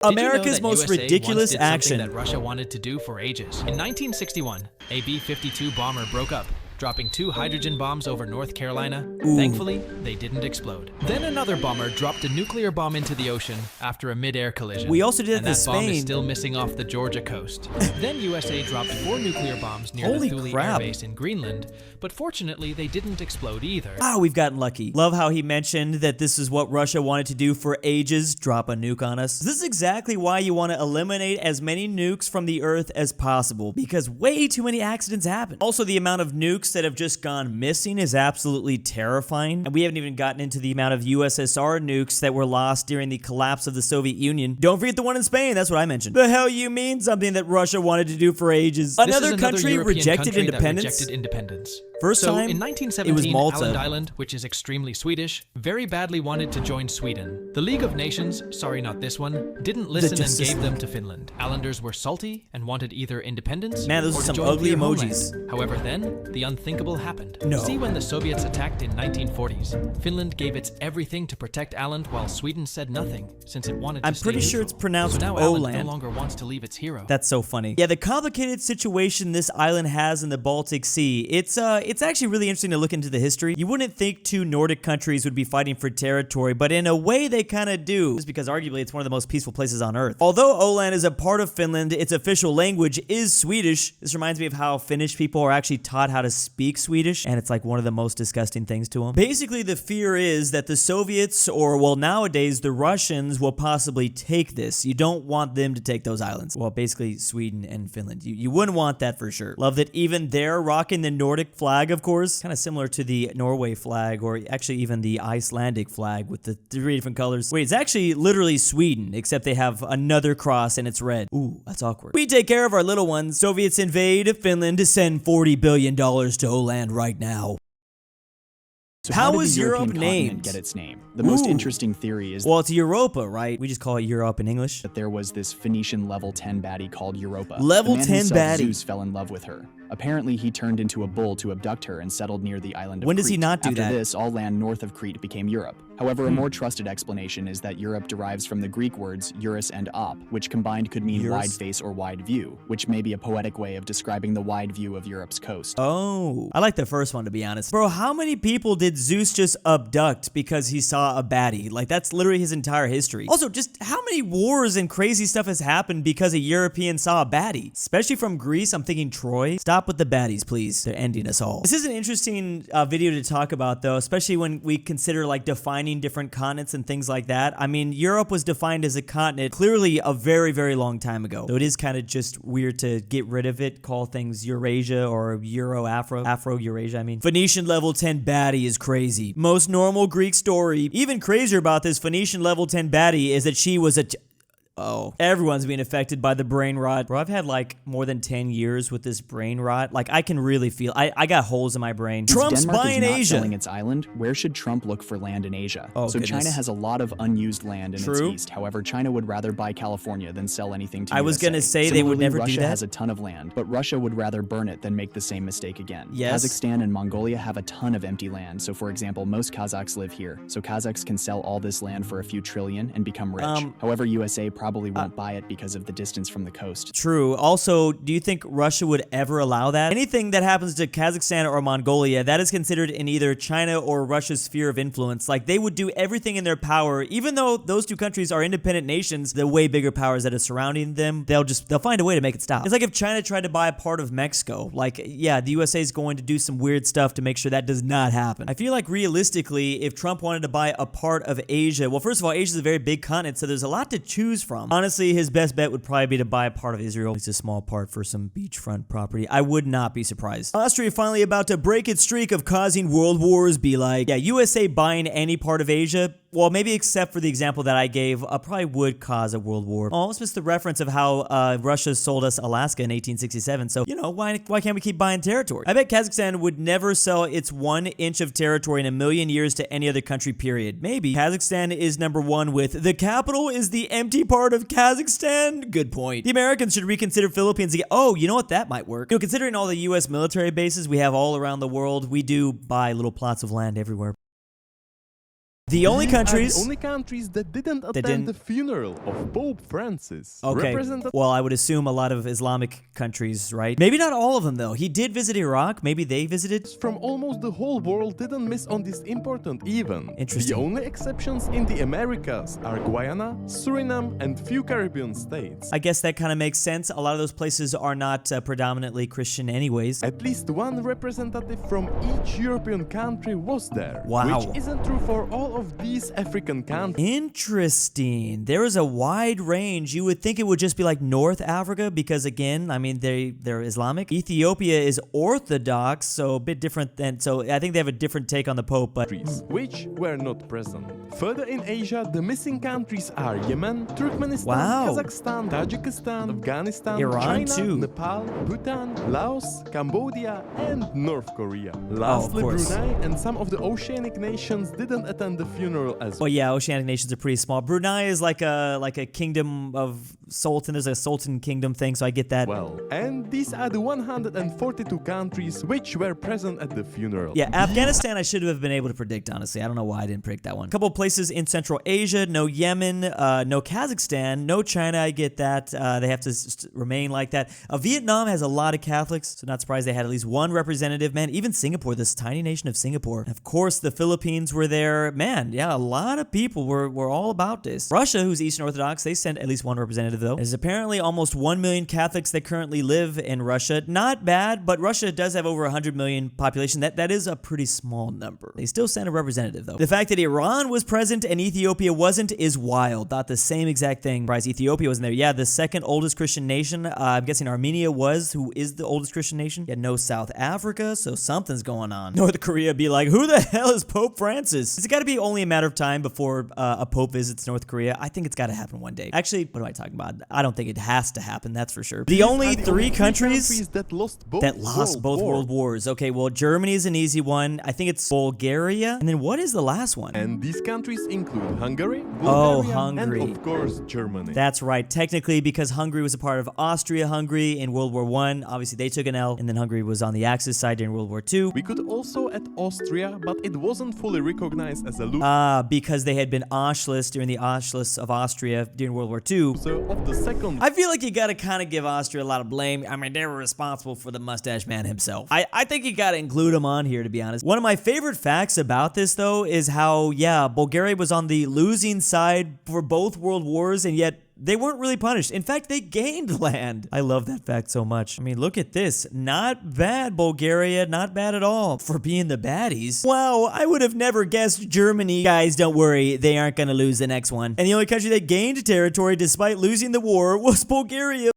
America's most USA ridiculous once did action. something that Russia wanted to do for ages. In 1961, a B-52 bomber broke up, dropping 2 hydrogen bombs over North Carolina. Thankfully, they didn't explode. Then another bomber dropped a nuclear bomb into the ocean after a mid-air collision. We also did it and to that bomb is Spain. still missing off the Georgia coast. Then USA dropped 4 nuclear bombs near Holy the Thule crap. Air Base in Greenland, but fortunately they didn't explode either. Wow, we've gotten lucky. Love how he mentioned that this is what Russia wanted to do for ages, drop a nuke on us. This is exactly why you want to eliminate as many nukes from the Earth as possible, because way too many accidents happen. Also, the amount of nukes that have just gone missing is absolutely terrifying, and we haven't even gotten into the amount of USSR nukes that were lost during the collapse of the Soviet Union. Don't forget the one in Spain, that's what I mentioned. The hell you mean something that Russia wanted to do for ages? Another country European rejected country that independence? rejected independence. First So, time, in it was 1917, Malta. Åland Island, which is extremely Swedish, very badly wanted to join Sweden. The League of Nations, sorry not this one, didn't listen and Justice gave them League. to Finland. Islanders were salty and wanted either independence Man, those or are to some join ugly their emojis. homeland. However, then, the unthinkable happened. No. See, when the Soviets attacked in 1940s, Finland gave its everything to protect Åland while Sweden said nothing, since it wanted to I'm stay pretty sure neutral. it's pronounced so now Åland Åland. no longer wants to leave its hero. That's so funny. Yeah, the complicated situation this island has in the Baltic Sea, it's actually really interesting to look into the history. You wouldn't think 2 Nordic countries would be fighting for territory, but in a way they kind of do, just because arguably it's one of the most peaceful places on Earth. Although Åland is a part of Finland, its official language is Swedish. This reminds me of how Finnish people are actually taught how to speak Swedish, and it's like one of the most disgusting things to them. Basically, the fear is that the Soviets, or well, nowadays the Russians, will possibly take this. You don't want them to take those islands. Well, basically Sweden and Finland. You wouldn't want that for sure. Love that even they're rocking the Nordic flag, of course. Kind of similar to the Norway flag, or actually even the Icelandic flag with the 3 different colors. Wait, it's actually literally Sweden, except they have another cross and it's red. Ooh, that's awkward. We take care of our little ones. Soviets invade Finland to send $40 billion to Åland right now. So How did was the European Europe continent named? get its name? The most Ooh. interesting theory is Well, it's Europa, right? We just call it Europe in English. that there was this Phoenician level 10 baddie called Europa. Level the man 10 himself, baddie. Zeus fell in love with her. Apparently, he turned into a bull to abduct her and settled near the island of When Crete. does he not do After that? this, all land north of Crete became Europe. However, a more trusted explanation is that Europe derives from the Greek words Eurus and op, which combined could mean Eurus? wide face or wide view, which may be a poetic way of describing the wide view of Europe's coast. Oh, I like the first one, to be honest. Bro, how many people did Zeus just abduct because he saw a baddie? Like, that's literally his entire history. Also, just how many wars and crazy stuff has happened because a European saw a baddie? Especially from Greece, I'm thinking Troy. Stop with the baddies, please. They're ending us all. This is an interesting video to talk about, though, especially when we consider, like, defining different continents and things like that. I mean, Europe was defined as a continent clearly a very, very long time ago. So it is kind of just weird to get rid of it, call things Eurasia or Afro-Eurasia, I mean. Phoenician level 10 baddie is crazy. Most normal Greek story. Even crazier about this Phoenician level 10 baddie is that she was a Oh, everyone's being affected by the brain rot. Bro, I've had like more than 10 years with this brain rot. Like, I can really feel, I got holes in my brain. Since Trump's Denmark buying is not Asia. selling its island, where should Trump look for land in Asia? Oh, so goodness. China has a lot of unused land in True. its east. However, China would rather buy California than sell anything to I was USA. gonna say they would Similarly, never do Russia that. has a ton of land, but Russia would rather burn it than make the same mistake again. Yes. Kazakhstan and Mongolia have a ton of empty land. So for example, most Kazakhs live here. So Kazakhs can sell all this land for a few trillion and become rich. However, USA probably won't buy it because of the distance from the coast. True. Also, do you think Russia would ever allow that? Anything that happens to Kazakhstan or Mongolia, that is considered in either China or Russia's sphere of influence. Like, they would do everything in their power, even though those two countries are independent nations, the way bigger powers that are surrounding them, they'll find a way to make it stop. It's like if China tried to buy a part of Mexico. Like, yeah, the USA is going to do some weird stuff to make sure that does not happen. I feel like realistically, if Trump wanted to buy a part of Asia, well, first of all, Asia is a very big continent, so there's a lot to choose from. Honestly, his best bet would probably be to buy a part of Israel. It's a small part for some beachfront property. I would not be surprised. Austria finally about to break its streak of causing world wars. Be like, yeah, USA buying any part of Asia, well, maybe except for the example that I gave, probably would cause a world war. Almost missed the reference of how Russia sold us Alaska in 1867. So, you know, why can't we keep buying territory? I bet Kazakhstan would never sell its 1 inch of territory in a million years to any other country, period. Maybe. Kazakhstan is #1 with the capital is the empty part of Kazakhstan? Good point. The Americans should reconsider Philippines again. Oh, you know what? That might work. You know, considering all the US military bases we have all around the world, we do buy little plots of land everywhere. The only countries that didn't attend the funeral of Pope Francis. Okay, well, I would assume a lot of Islamic countries, right? Maybe not all of them, though. He did visit Iraq. Maybe they visited. From almost the whole world didn't miss on this important event. Interesting. The only exceptions in the Americas are Guyana, Suriname, and few Caribbean states. I guess that kind of makes sense. A lot of those places are not predominantly Christian anyways. At least one representative from each European country was there. Wow. Which isn't true for all of these African countries. Interesting. There is a wide range. You would think it would just be like North Africa because, again, I mean, they're Islamic. Ethiopia is Orthodox, so a bit different than... So I think they have a different take on the Pope, but... Which were not present. Further in Asia, the missing countries are Yemen, Turkmenistan, Kazakhstan, Tajikistan, Afghanistan, Iran China, too. Nepal, Bhutan, Laos, Cambodia, and North Korea. Lastly, course. Brunei and some of the Oceanic nations didn't attend the funeral as well. Well, yeah, Oceanic nations are pretty small. Brunei is like a kingdom of sultan. There's a sultan kingdom thing, so I get that. Well, and these are the 142 countries which were present at the funeral. Yeah, Afghanistan I should have been able to predict, honestly. I don't know why I didn't predict that one. A couple of places in Central Asia, no Yemen, no Kazakhstan, no China, I get that. They have to remain like that. Vietnam has a lot of Catholics, so not surprised they had at least one representative. Man, even Singapore, this tiny nation of Singapore. And of course, the Philippines were there. Man, yeah, a lot of people were all about this. Russia, who's Eastern Orthodox, they sent at least one representative, though. There's apparently almost 1 million Catholics that currently live in Russia. Not bad, but Russia does have over 100 million population. That is a pretty small number. They still sent a representative, though. The fact that Iran was present and Ethiopia wasn't is wild. Thought the same exact thing. Surprised Ethiopia wasn't there. Yeah, the second oldest Christian nation. I'm guessing Armenia was, who is the oldest Christian nation. Yeah, no South Africa, so something's going on. North Korea be like, who the hell is Pope Francis? It's got to be only a matter of time before a Pope visits North Korea. I think it's got to happen one day. Actually, what am I talking about? I don't think it has to happen, that's for sure. The only three countries that lost both world wars. Okay, well, Germany is an easy one. I think it's Bulgaria. And then what is the last one? And these countries include Hungary, Bulgaria, Hungary. and of course, Germany. That's right. Technically, because Hungary was a part of Austria-Hungary in World War I, obviously they took an L, and then Hungary was on the Axis side during World War II. We could also add Austria, but it wasn't fully recognized as a because they had been Anschluss during the Anschluss of Austria during World War II. So of the second... I feel like you gotta kind of give Austria a lot of blame. I mean, they were responsible for the mustache man himself. I think you gotta include him on here, to be honest. One of my favorite facts about this, though, is how, yeah, Bulgaria was on the losing side for both world wars, and yet they weren't really punished. In fact, they gained land. I love that fact so much. I mean, look at this. Not bad, Bulgaria. Not bad at all for being the baddies. Wow, I would have never guessed Germany. Guys, don't worry. They aren't going to lose the next one. And the only country that gained territory despite losing the war was Bulgaria.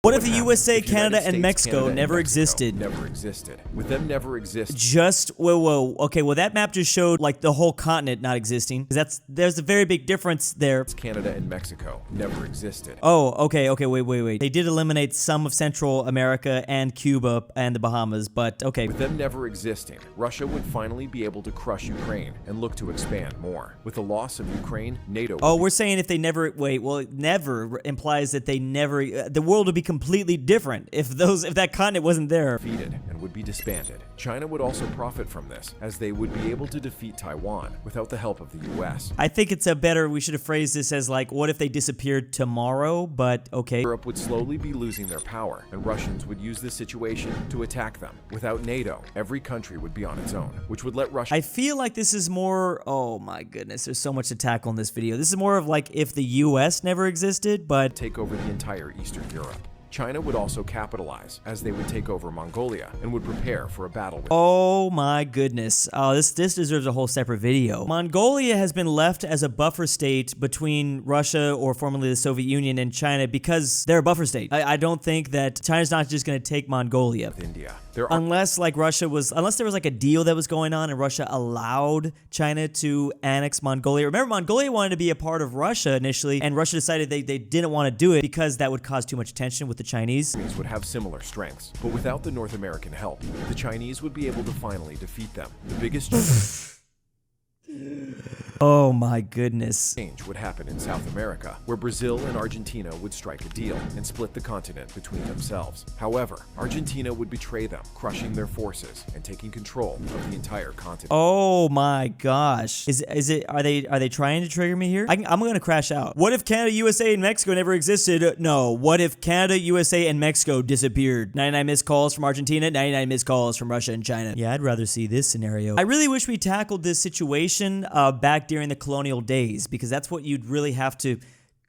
What if the USA, Canada, and Mexico never existed? Never existed. With them never existed. Just, whoa. Okay, well, that map just showed, like, the whole continent not existing. Because there's a very big difference there. Canada and Mexico never existed. Oh, okay, wait. They did eliminate some of Central America and Cuba and the Bahamas, but okay. With them never existing, Russia would finally be able to crush Ukraine and look to expand more. With the loss of Ukraine, NATO... Oh, we're saying if they never... Wait, well, never implies that they never... the world would be completely different if that continent wasn't there. Defeated and would be disbanded. China would also profit from this, as they would be able to defeat Taiwan without the help of the US. I think it's we should have phrased this as like, what if they disappeared tomorrow, but okay. Europe would slowly be losing their power, and Russians would use this situation to attack them. Without NATO, every country would be on its own, which would let Russia... I feel like this is more... Oh my goodness, there's so much to tackle in this video. This is more of like if the US never existed, but... take over the entire Eastern Europe. China would also capitalize, as they would take over Mongolia and would prepare for a battle with... Oh my goodness. Oh, this deserves a whole separate video. Mongolia has been left as a buffer state between Russia, or formerly the Soviet Union, and China because they're a buffer state. I don't think that China's not just going to take Mongolia. With India. Unless there was like a deal that was going on and Russia allowed China to annex Mongolia. Remember, Mongolia wanted to be a part of Russia initially, and Russia decided they didn't want to do it because that would cause too much tension with the Chinese. Would have similar strengths, but without the North American help, the Chinese would be able to finally defeat them. The biggest... Oh my goodness. Change would happen in South America, where Brazil and Argentina would strike a deal and split the continent between themselves. However, Argentina would betray them, crushing their forces and taking control of the entire continent. Oh my gosh. Are they trying to trigger me here? I'm gonna crash out. What if Canada, USA, and Mexico never existed? No. What if Canada, USA, and Mexico disappeared? 99 missed calls from Argentina, 99 missed calls from Russia and China. Yeah, I'd rather see this scenario. I really wish we tackled this situation back during the colonial days, because that's what you'd really have to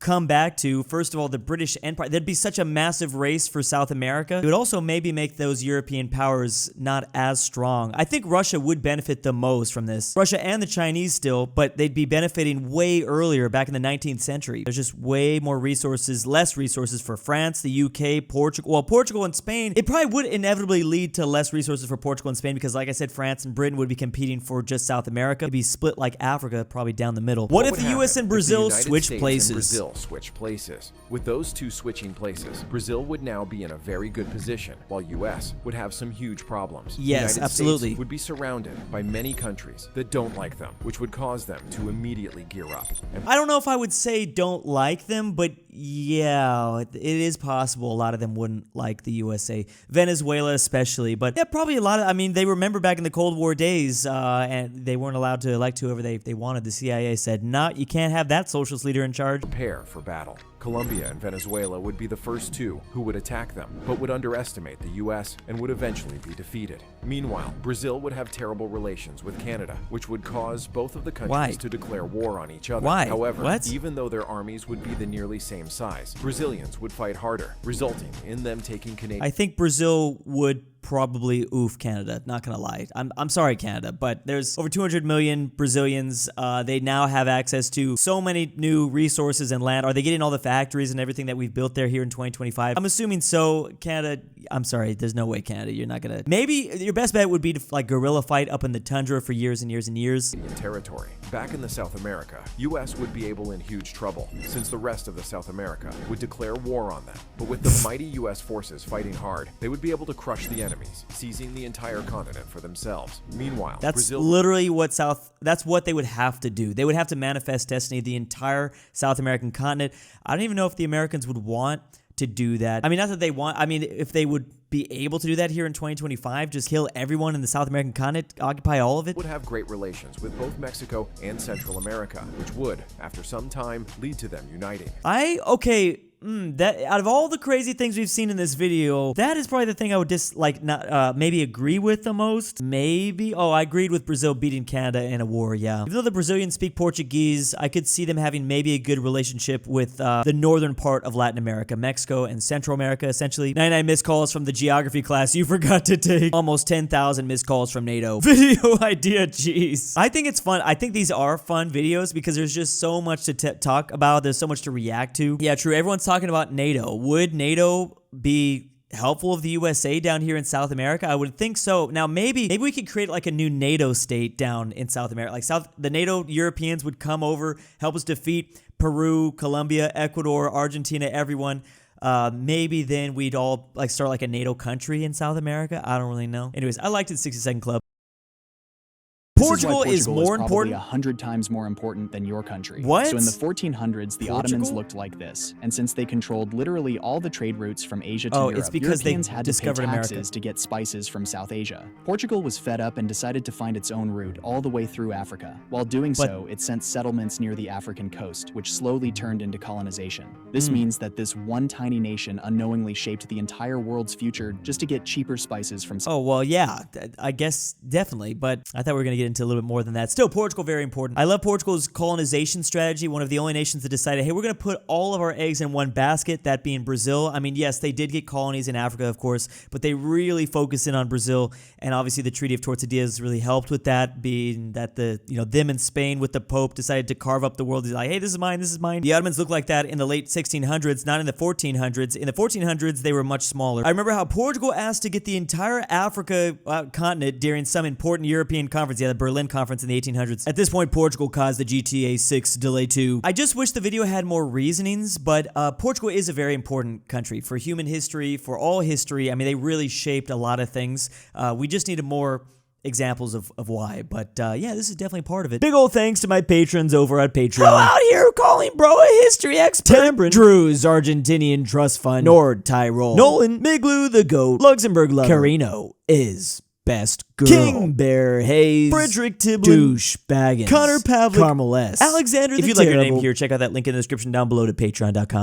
come back to. First of all, the British Empire. There'd be such a massive race for South America. It would also maybe make those European powers not as strong. I think Russia would benefit the most from this. Russia and the Chinese still, but they'd be benefiting way earlier, back in the 19th century. There's just way more resources, less resources for France, the UK, Portugal. Well, Portugal and Spain, it probably would inevitably lead to less resources for Portugal and Spain, because like I said, France and Britain would be competing for just South America. It'd be split like Africa, probably down the middle. What if the US and Brazil switch places? Switch places. With those two switching places, Brazil would now be in a very good position, while US would have some huge problems. Yes, United absolutely. States would be surrounded by many countries that don't like them, which would cause them to immediately gear up. And I don't know if I would say don't like them, but yeah, it is possible a lot of them wouldn't like the USA. Venezuela especially, but yeah, probably a lot of, I mean, they remember back in the Cold War days, and they weren't allowed to elect whoever they wanted. The CIA said, no, you can't have that socialist leader in charge. prepare for battle. Colombia and Venezuela would be the first two who would attack them, but would underestimate the US and would eventually be defeated. Meanwhile, Brazil would have terrible relations with Canada, which would cause both of the countries to declare war on each other. Why? However, even though their armies would be the nearly same size, Brazilians would fight harder, resulting in them taking Canadian. I think Brazil would probably oof Canada, not gonna lie. I'm sorry, Canada, but there's over 200 million Brazilians. They now have access to so many new resources and land. Are they getting all the factories and everything that we've built there here in 2025? I'm assuming so. Canada, I'm sorry, there's no way, Canada, you're not gonna. Maybe your best bet would be to like guerrilla fight up in the tundra for years and years and years. Territory. Back in the South America, US would be in huge trouble, since the rest of the South America would declare war on them. But with the mighty US forces fighting hard, they would be able to crush the enemies, seizing the entire continent for themselves. Meanwhile, that's Brazil literally what that's what they would have to do. They would have to manifest destiny, the entire South American continent. I don't even know if the Americans would want to do that. I mean, not that they want, I mean, if they would be able to do that here in 2025, just kill everyone in the South American continent, occupy all of it. Would have great relations with both Mexico and Central America, which would, after some time, lead to them uniting. That out of all the crazy things we've seen in this video, that is probably the thing I would maybe agree with the most. Maybe. Oh, I agreed with Brazil beating Canada in a war, yeah. Even though the Brazilians speak Portuguese, I could see them having maybe a good relationship with the northern part of Latin America, Mexico and Central America, essentially. 99 missed calls from the geography class you forgot to take. Almost 10,000 missed calls from NATO. Video idea, jeez. I think it's fun. I think these are fun videos because there's just so much to talk about. There's so much to react to. Yeah, true. Everyone's talking about NATO. Would NATO be helpful of the USA down here in South America? I would think so. Now, maybe we could create like a new NATO state down in South America. Like the NATO Europeans would come over, help us defeat Peru, Colombia, Ecuador, Argentina, everyone. Maybe then we'd all like start like a NATO country in South America. I don't really know. Anyways, I liked it. 60-second club. Portugal is more important. 100 times more important than your country. What? So in the 1400s, the Ottomans looked like this, and since they controlled literally all the trade routes from Asia to Europe, it's because Europeans they had to pay discovered taxes America to get spices from South Asia. Portugal was fed up and decided to find its own route all the way through Africa. While doing so, it sent settlements near the African coast, which slowly turned into colonization. This means that this one tiny nation unknowingly shaped the entire world's future just to get cheaper spices from. Oh well, yeah, I guess definitely, but I thought we were gonna get into a little bit more than that. Still, Portugal, very important. I love Portugal's colonization strategy, one of the only nations that decided, hey, we're going to put all of our eggs in one basket, that being Brazil. I mean, yes, they did get colonies in Africa, of course, but they really focused in on Brazil, and obviously the Treaty of Tordesillas really helped with that, being that them in Spain with the Pope decided to carve up the world. He's like, hey, this is mine, this is mine. The Ottomans looked like that in the late 1600s, not in the 1400s. In the 1400s, they were much smaller. I remember how Portugal asked to get the entire Africa continent during some important European conference, the Berlin conference in the 1800s. At this point, Portugal caused the GTA 6 delay too. I just wish the video had more reasonings, but Portugal is a very important country for human history, for all history. I mean, they really shaped a lot of things. We just need a more examples of why, but yeah, this is definitely part of it. Big ol' thanks to my patrons over at Patreon. I'm out here calling bro a history expert. Tambre, Drew's Argentinian Trust Fund, NordTyrol, Nolan, Miglu the Goat, LuxembourgLover, KirinoIsBestGirl, KingBearHaze, Fredrik Tibblin, DOOCHBAGGINS, Pavlik, Carmel Saida, Alexander the Terrible. If you'd like your name here, check out that link in the description down below to patreon.com.